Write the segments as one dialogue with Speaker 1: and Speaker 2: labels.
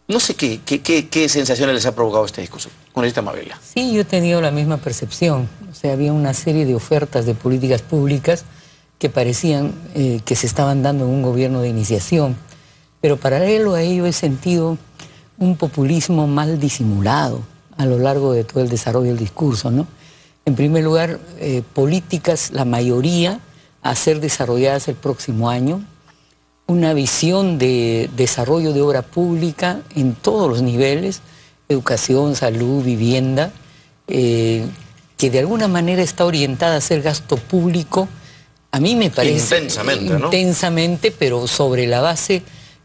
Speaker 1: No sé qué sensaciones les ha provocado esta discusión, congresista Mabela.
Speaker 2: Sí, yo he tenido la misma percepción. O sea, había una serie de ofertas de políticas públicas que parecían que se estaban dando en un gobierno de iniciación. Pero paralelo a ello he sentido un populismo mal disimulado a lo largo de todo el desarrollo del discurso, ¿no? En primer lugar, políticas, la mayoría, a ser desarrolladas el próximo año, una visión de desarrollo de obra pública en todos los niveles, educación, salud, vivienda, que de alguna manera está orientada a hacer gasto público, a mí me parece intensamente, ¿no? Pero sobre la base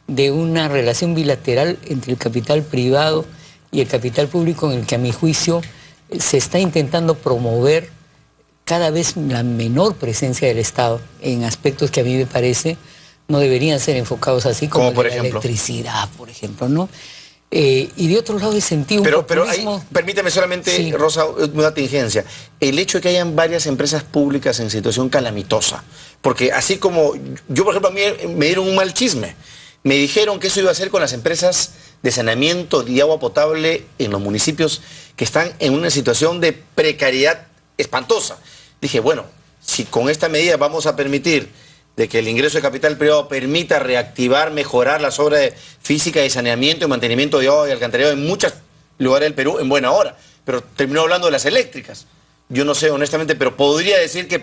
Speaker 2: de una relación bilateral entre el capital privado y el capital público, en el que a mi juicio se está intentando promover cada vez la menor presencia del Estado en aspectos que a mí me parece no deberían ser enfocados así, como por ejemplo, electricidad, por ejemplo, ¿no? Y de otro lado he sentido un populismo...
Speaker 1: Ahí, permíteme solamente, sí, Rosa, una tingencia. El hecho de que hayan varias empresas públicas en situación calamitosa, porque así como... Yo, por ejemplo, a mí me dieron un mal chisme. Me dijeron que eso iba a ser con las empresas de saneamiento de agua potable en los municipios que están en una situación de precariedad espantosa. Dije, bueno, si con esta medida vamos a permitir de que el ingreso de capital privado permita reactivar, mejorar las obras de física de saneamiento y mantenimiento de agua y alcantarillado en muchos lugares del Perú en buena hora, pero terminó hablando de las eléctricas. Yo no sé honestamente, pero podría decir que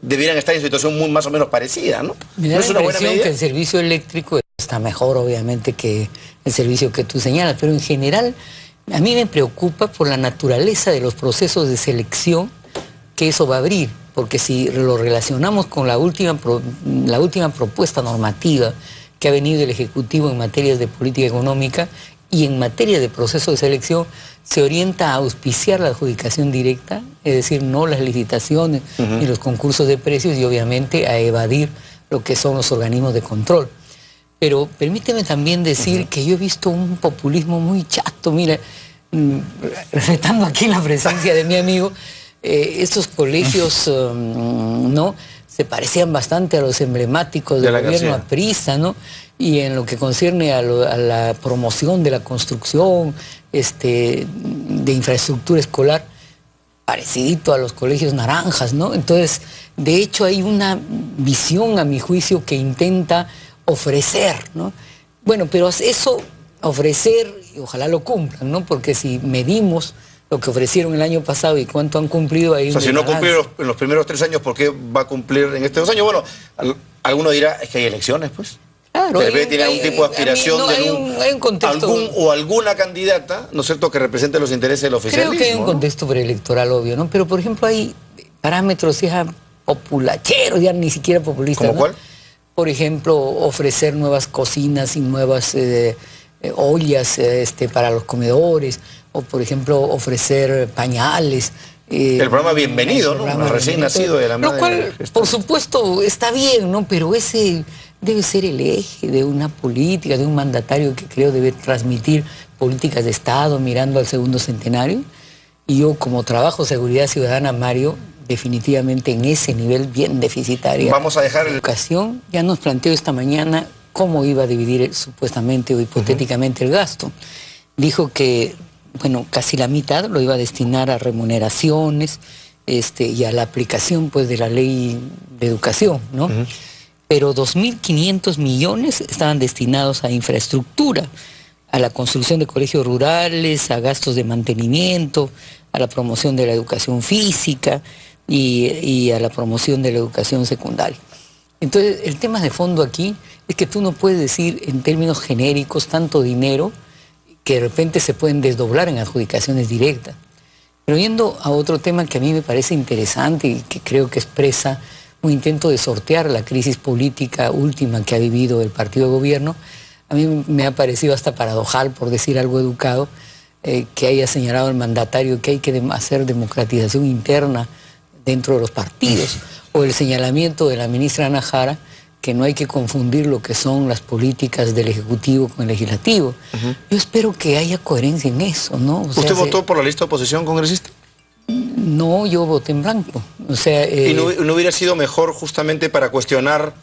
Speaker 1: debieran estar en situación muy más o menos parecida, ¿no?
Speaker 2: Me da
Speaker 1: ¿No es
Speaker 2: la
Speaker 1: una buena
Speaker 2: impresión
Speaker 1: medida?
Speaker 2: que el servicio eléctrico está mejor, obviamente, que el servicio que tú señalas, pero en general a mí me preocupa por la naturaleza de los procesos de selección que eso va a abrir, porque si lo relacionamos con la última propuesta normativa que ha venido el Ejecutivo en materia de política económica y en materia de proceso de selección, se orienta a auspiciar la adjudicación directa, es decir, no las licitaciones ni los concursos de precios, y obviamente a evadir lo que son los organismos de control. Pero permíteme también decir que yo he visto un populismo muy chato. Mira, respetando aquí la presencia de mi amigo, estos colegios ¿no? se parecían bastante a los emblemáticos del gobierno aprista, ¿no? Y en lo que concierne a la promoción de la construcción de infraestructura escolar, parecidito a los colegios naranjas, ¿no? Entonces, de hecho, hay una visión, a mi juicio, que intenta ofrecer, ¿no? Bueno, pero eso, ofrecer, y ojalá lo cumplan, ¿no? Porque si medimos lo que ofrecieron el año pasado y cuánto han cumplido ahí.
Speaker 1: O sea, si no cumplieron en los primeros 3 años, ¿por qué va a cumplir en estos 2 años? Bueno, alguno dirá, es que hay elecciones, pues.
Speaker 2: Claro,
Speaker 1: debe tener algún tipo de aspiración
Speaker 2: hay un contexto,
Speaker 1: alguna candidata, ¿no es cierto?, que represente los intereses del oficialismo.
Speaker 2: Creo que hay un contexto preelectoral, obvio, ¿no? Pero, por ejemplo, hay parámetros ya populacheros, ya ni siquiera populistas.
Speaker 1: ¿Cómo cuál?
Speaker 2: Por ejemplo, ofrecer nuevas cocinas y nuevas ollas para los comedores, o por ejemplo, ofrecer pañales.
Speaker 1: El programa Bienvenido, ¿no? El recién nacido de la madre.
Speaker 2: Lo cual, por supuesto, está bien, ¿no? Pero ese debe ser el eje de una política, de un mandatario que creo debe transmitir políticas de Estado mirando al segundo centenario. Y yo, como trabajo seguridad ciudadana, Mario, definitivamente en ese nivel bien deficitario.
Speaker 1: Vamos a dejar
Speaker 2: la educación. Ya nos planteó esta mañana cómo iba a dividir supuestamente o hipotéticamente el gasto. Dijo que, bueno, casi la mitad lo iba a destinar a remuneraciones y a la aplicación, pues, de la ley de educación, ¿no? Pero 2.500 millones estaban destinados a infraestructura, a la construcción de colegios rurales, a gastos de mantenimiento, a la promoción de la educación física y a la promoción de la educación secundaria. Entonces, el tema de fondo aquí es que tú no puedes decir en términos genéricos tanto dinero que de repente se pueden desdoblar en adjudicaciones directas. Pero yendo a otro tema que a mí me parece interesante y que creo que expresa un intento de sortear la crisis política última que ha vivido el partido de gobierno, a mí me ha parecido hasta paradojal, por decir algo educado, que haya señalado el mandatario que hay que hacer democratización interna dentro de los partidos, o el señalamiento de la ministra Ana Jara, que no hay que confundir lo que son las políticas del Ejecutivo con el Legislativo. Yo espero que haya coherencia en eso, ¿no? O sea,
Speaker 1: ¿usted votó por la lista de oposición, congresista?
Speaker 2: No, yo voté en blanco. O sea,
Speaker 1: ¿Y no hubiera sido mejor justamente para cuestionar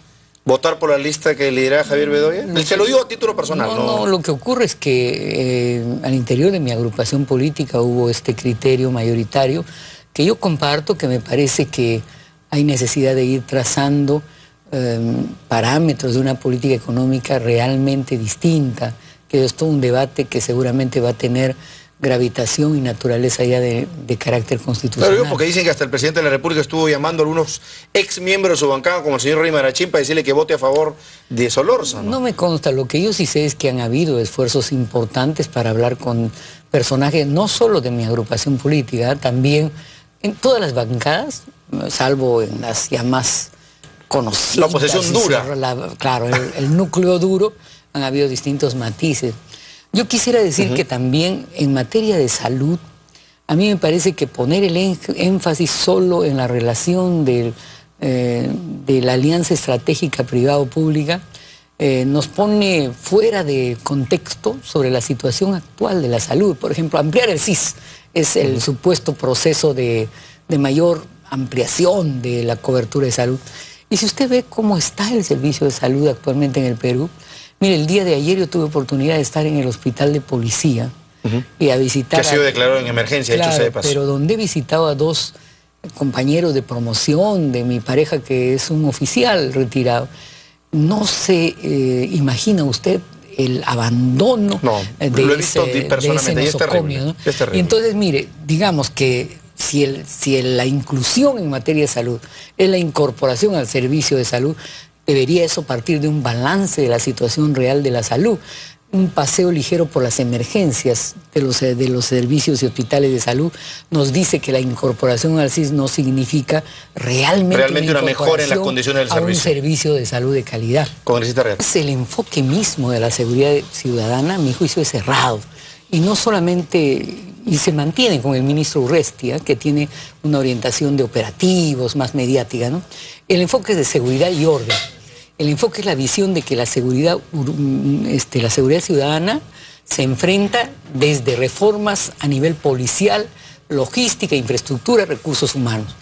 Speaker 1: votar por la lista que lidera Javier Bedoya? Se lo digo a título personal.
Speaker 2: No, lo que ocurre es que al interior de mi agrupación política hubo este criterio mayoritario que yo comparto, que me parece que hay necesidad de ir trazando parámetros de una política económica realmente distinta, que es todo un debate que seguramente va a tener gravitación y naturaleza ya de carácter constitucional.
Speaker 1: Pero porque dicen que hasta el presidente de la República estuvo llamando a algunos ex miembros de su bancada, como el señor Rey Marachín, para decirle que vote a favor de Solórzano.
Speaker 2: No me consta, lo que yo sí sé es que han habido esfuerzos importantes para hablar con personajes, no solo de mi agrupación política, también en todas las bancadas, salvo en las ya más conocidas.
Speaker 1: La oposición dura.
Speaker 2: Claro, el núcleo duro, han habido distintos matices. Yo quisiera decir que también en materia de salud, a mí me parece que poner el énfasis solo en la relación de la alianza estratégica privado-pública nos pone fuera de contexto sobre la situación actual de la salud. Por ejemplo, ampliar el CIS es el supuesto proceso de mayor ampliación de la cobertura de salud. Y si usted ve cómo está el servicio de salud actualmente en el Perú, mire, el día de ayer yo tuve oportunidad de estar en el hospital de policía y a visitar...
Speaker 1: Que ha sido declarado en emergencia,
Speaker 2: claro,
Speaker 1: hecho sea de paso.
Speaker 2: Pero donde he visitado a dos compañeros de promoción de mi pareja, que es un oficial retirado, no se imagina usted el abandono
Speaker 1: lo he visto personalmente,
Speaker 2: ese nosocomio, ¿no?
Speaker 1: Es terrible.
Speaker 2: Y entonces, mire, digamos que si la inclusión en materia de salud es la incorporación al servicio de salud, debería eso partir de un balance de la situación real de la salud. Un paseo ligero por las emergencias de los servicios y hospitales de salud nos dice que la incorporación al CIS no significa realmente una mejora en las condiciones del servicio. A un servicio de salud de calidad.
Speaker 1: Congresista Real.
Speaker 2: Es el enfoque mismo de la seguridad ciudadana, a mi juicio, es errado. Y no solamente, y se mantiene con el ministro Urrestia, que tiene una orientación de operativos, más mediática, ¿no? El enfoque es de seguridad y orden. El enfoque es la visión de que la seguridad ciudadana se enfrenta desde reformas a nivel policial, logística, infraestructura, recursos humanos.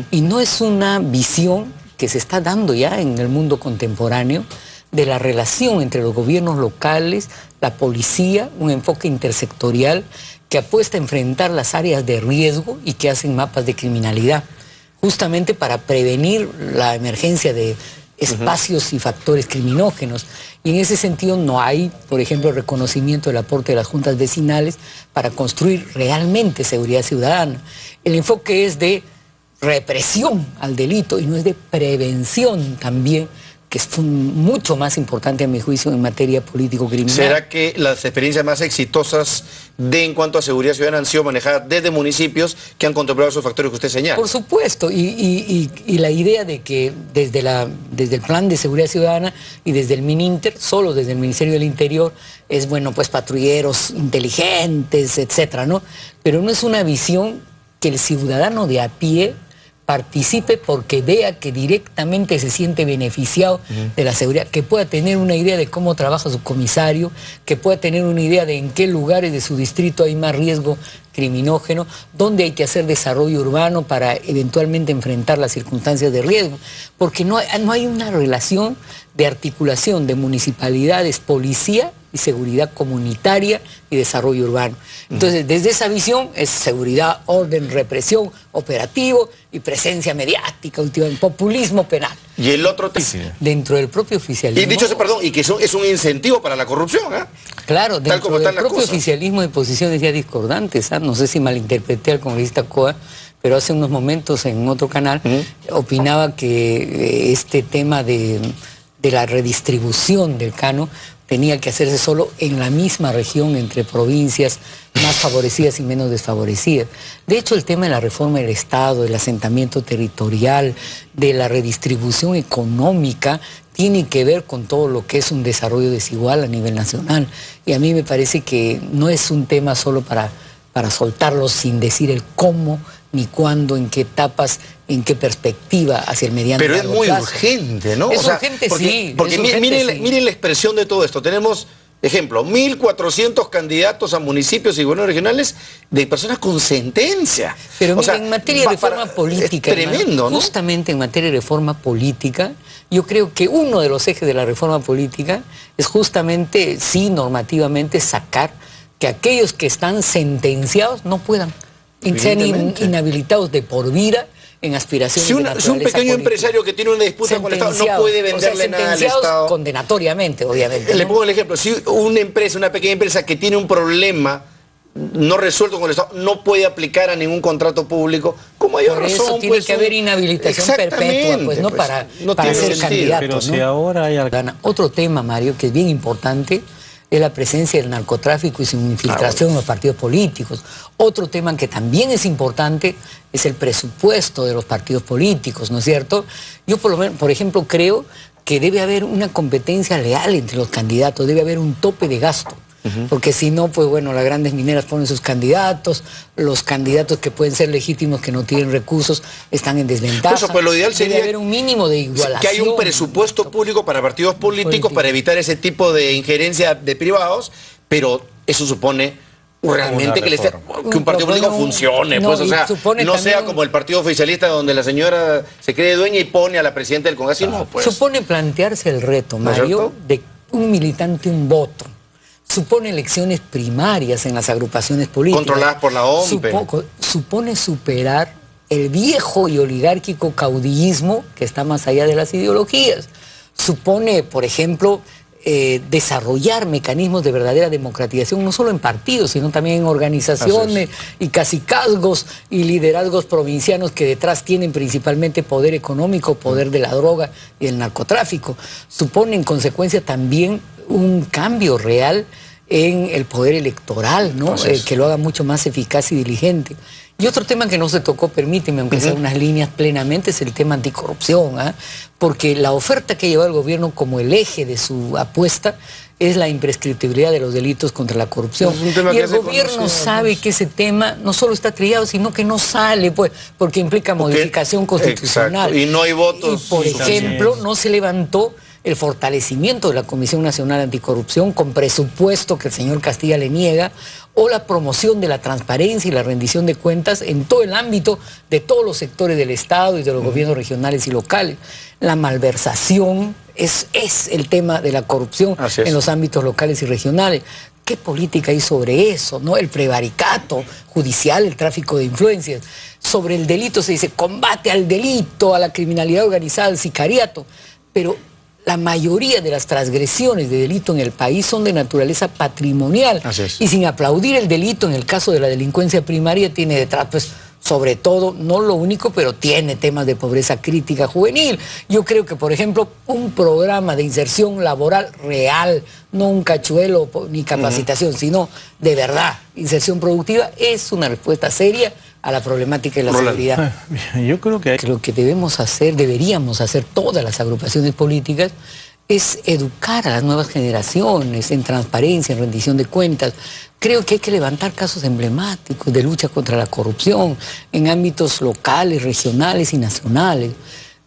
Speaker 2: Y no es una visión que se está dando ya en el mundo contemporáneo de la relación entre los gobiernos locales, la policía, un enfoque intersectorial que apuesta a enfrentar las áreas de riesgo y que hacen mapas de criminalidad, justamente para prevenir la emergencia de espacios y factores criminógenos. Y en ese sentido no hay, por ejemplo, reconocimiento del aporte de las juntas vecinales para construir realmente seguridad ciudadana. El enfoque es de represión al delito y no es de prevención también, que es mucho más importante a mi juicio en materia político-criminal.
Speaker 1: ¿Será que las experiencias más exitosas en cuanto a seguridad ciudadana han sido manejadas desde municipios que han contemplado esos factores que usted señala?
Speaker 2: Por supuesto, y la idea de que desde el plan de seguridad ciudadana y desde el MININTER, solo desde el Ministerio del Interior, es bueno, pues patrulleros inteligentes, etcétera, ¿no? Pero no es una visión que el ciudadano de a pie participe porque vea que directamente se siente beneficiado de la seguridad, que pueda tener una idea de cómo trabaja su comisario, que pueda tener una idea de en qué lugares de su distrito hay más riesgo criminógeno, dónde hay que hacer desarrollo urbano para eventualmente enfrentar las circunstancias de riesgo, porque no hay una relación de articulación de municipalidades, policía y seguridad comunitaria y desarrollo urbano. Entonces, desde esa visión es seguridad, orden, represión, operativo y presencia mediática, populismo penal.
Speaker 1: Y el otro
Speaker 2: dentro del propio oficialismo.
Speaker 1: Y dicho eso, perdón, y que es un incentivo para la corrupción, ¿eh?
Speaker 2: Claro, dentro del propio oficialismo de posiciones ya discordantes, ¿eh? No sé si malinterpreté al congresista Coa, pero hace unos momentos en otro canal opinaba que este tema de la redistribución del Cano tenía que hacerse solo en la misma región entre provincias más favorecidas y menos desfavorecidas. De hecho, el tema de la reforma del Estado, del asentamiento territorial, de la redistribución económica, tiene que ver con todo lo que es un desarrollo desigual a nivel nacional. Y a mí me parece que no es un tema solo para soltarlo sin decir el cómo, ni cuándo, en qué etapas, en qué perspectiva hacia el mediano plazo.
Speaker 1: Pero es muy urgente, ¿no?
Speaker 2: Es urgente, sí.
Speaker 1: Porque miren la expresión de todo esto. Tenemos, ejemplo, 1.400 candidatos a municipios y gobiernos regionales de personas con sentencia.
Speaker 2: Pero mira, en materia de reforma política,
Speaker 1: es tremendo, ¿no?
Speaker 2: Justamente en materia de reforma política, Yo creo que uno de los ejes de la reforma política es justamente, sí, normativamente, sacar que aquellos que están sentenciados no puedan, sean inhabilitados de por vida en aspiraciones de naturaleza
Speaker 1: si un pequeño
Speaker 2: política.
Speaker 1: empresario que tiene una disputa con el Estado no puede venderle nada al Estado.
Speaker 2: Condenatoriamente, obviamente.
Speaker 1: Le pongo el ejemplo, si una pequeña empresa que tiene un problema no resuelto con el Estado no puede aplicar a ningún contrato público, como hay razón.
Speaker 2: Por eso tiene que haber inhabilitación perpetua, pues, ¿no? Para ser candidato.
Speaker 3: Pero si ahora hay algo...
Speaker 2: Otro tema, Mario, que es bien importante, es la presencia del narcotráfico y su infiltración en los partidos políticos. Otro tema que también es importante es el presupuesto de los partidos políticos, ¿no es cierto? Yo por ejemplo creo que debe haber una competencia leal entre los candidatos, debe haber un tope de gasto. Porque si no, pues bueno, las grandes mineras ponen sus candidatos, los candidatos que pueden ser legítimos, que no tienen recursos, están en desventaja.
Speaker 1: Eso, pues lo ideal sería
Speaker 2: haber un mínimo de igualación.
Speaker 1: Que haya un presupuesto público para partidos políticos para evitar ese tipo de injerencia de privados, pero eso supone realmente que un partido político funcione, pues, o sea, no sea como el partido oficialista donde la señora se cree dueña y pone a la presidenta del Congreso. No, pues.
Speaker 2: Supone plantearse el reto, Mario, de un militante, un voto. Supone elecciones primarias en las agrupaciones políticas.
Speaker 1: Controladas por la OMP.
Speaker 2: Supone superar el viejo y oligárquico caudillismo que está más allá de las ideologías. Supone, por ejemplo, desarrollar mecanismos de verdadera democratización, no solo en partidos, sino también en organizaciones y cacicazgos y liderazgos provincianos que detrás tienen principalmente poder económico, poder de la droga y el narcotráfico. Supone en consecuencia también un cambio real en el poder electoral, ¿no? Que lo haga mucho más eficaz y diligente. Y otro tema que no se tocó, permíteme, aunque sea unas líneas plenamente, es el tema anticorrupción, porque la oferta que lleva el gobierno como el eje de su apuesta es la imprescriptibilidad de los delitos contra la corrupción. Y el gobierno sabe que ese tema no solo está trillado, sino que no sale, pues, porque implica modificación constitucional.
Speaker 1: Exacto. Y no hay votos.
Speaker 2: Y, por ejemplo, no se levantó el fortalecimiento de la Comisión Nacional Anticorrupción con presupuesto que el señor Castilla le niega, o la promoción de la transparencia y la rendición de cuentas en todo el ámbito de todos los sectores del Estado y de los gobiernos regionales y locales. La malversación es el tema de la corrupción en los ámbitos locales y regionales. ¿Qué política hay sobre eso, no? El prevaricato judicial, el tráfico de influencias. Sobre el delito se dice combate al delito, a la criminalidad organizada, al sicariato, pero la mayoría de las transgresiones de delito en el país son de naturaleza patrimonial. Y sin aplaudir el delito, en el caso de la delincuencia primaria, tiene detrás, pues, sobre todo, no lo único, pero tiene temas de pobreza crítica juvenil. Yo creo que, por ejemplo, un programa de inserción laboral real, no un cachuelo ni capacitación, sino de verdad, inserción productiva, es una respuesta seria a la problemática de la seguridad.
Speaker 3: Yo creo que
Speaker 2: lo que deberíamos hacer todas las agrupaciones políticas es educar a las nuevas generaciones en transparencia, en rendición de cuentas. Creo que hay que levantar casos emblemáticos de lucha contra la corrupción en ámbitos locales, regionales y nacionales.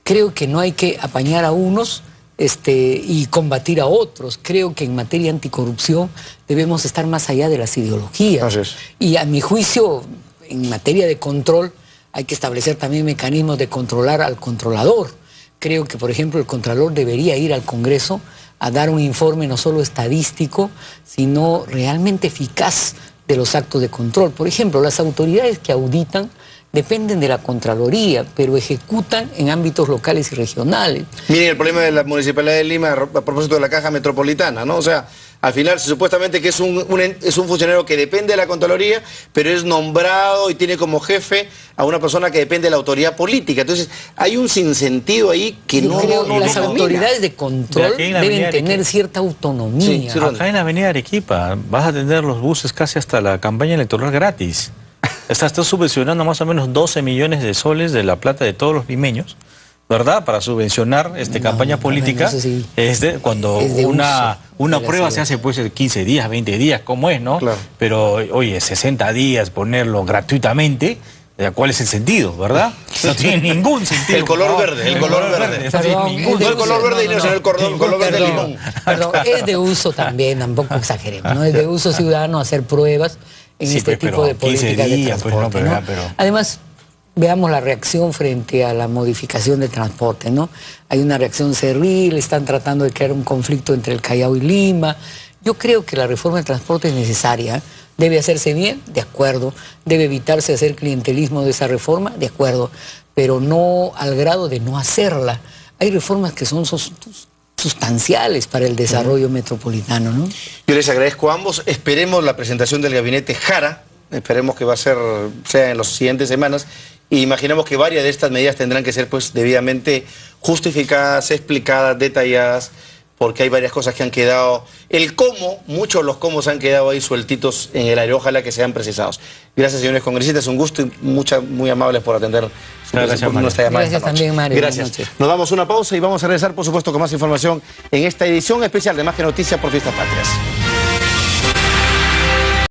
Speaker 2: Creo que no hay que apañar a unos y combatir a otros. Creo que en materia anticorrupción debemos estar más allá de las ideologías. Y a mi juicio, en materia de control, hay que establecer también mecanismos de controlar al controlador. Creo que, por ejemplo, el Contralor debería ir al Congreso a dar un informe no solo estadístico, sino realmente eficaz de los actos de control. Por ejemplo, las autoridades que auditan dependen de la Contraloría, pero ejecutan en ámbitos locales y regionales.
Speaker 1: Miren el problema de la Municipalidad de Lima a propósito de la Caja Metropolitana, ¿no? O sea, al final supuestamente que es un funcionario que depende de la Contraloría, pero es nombrado y tiene como jefe a una persona que depende de la autoridad política. Entonces, hay un sinsentido ahí que no
Speaker 2: las autoridades de control deben tener cierta autonomía.
Speaker 3: Acá en la avenida Arequipa vas a tener los buses casi hasta la campaña electoral gratis. Estás subvencionando más o menos 12 millones de soles de la plata de todos los limeños, ¿verdad? Para subvencionar campaña política. Cuando una prueba se hace pues 15 días, 20 días, ¿cómo es, no? Claro. Pero, oye, 60 días, ponerlo gratuitamente, ¿cuál es el sentido, verdad? No tiene ningún sentido.
Speaker 1: El color verde, el color verde. No el color verde y no el color verde limón.
Speaker 2: Perdón, es de uso también, tampoco exageremos, ¿no? Es de uso ciudadano hacer pruebas en este tipo de políticas de transporte, ¿no? Además, veamos la reacción frente a la modificación del transporte, ¿no? Hay una reacción cerril, están tratando de crear un conflicto entre el Callao y Lima. Yo creo que la reforma del transporte es necesaria. ¿Debe hacerse bien? De acuerdo. ¿Debe evitarse hacer clientelismo de esa reforma? De acuerdo. Pero no al grado de no hacerla. Hay reformas que son sustanciales para el desarrollo metropolitano, ¿no?
Speaker 1: Yo les agradezco a ambos. Esperemos la presentación del gabinete Jara. Esperemos que sea en las siguientes semanas. Y imaginamos que varias de estas medidas tendrán que ser pues debidamente justificadas, explicadas, detalladas, porque hay varias cosas que han quedado. El cómo, muchos de los cómo han quedado ahí sueltitos en el aire. Ojalá que sean precisados. Gracias, señores congresistas. Un gusto y muy amables por atender nuestra llamada.
Speaker 2: Gracias también, Mario.
Speaker 1: Gracias. Nos damos una pausa y vamos a regresar, por supuesto, con más información en esta edición especial de Más que Noticias por Fiestas Patrias.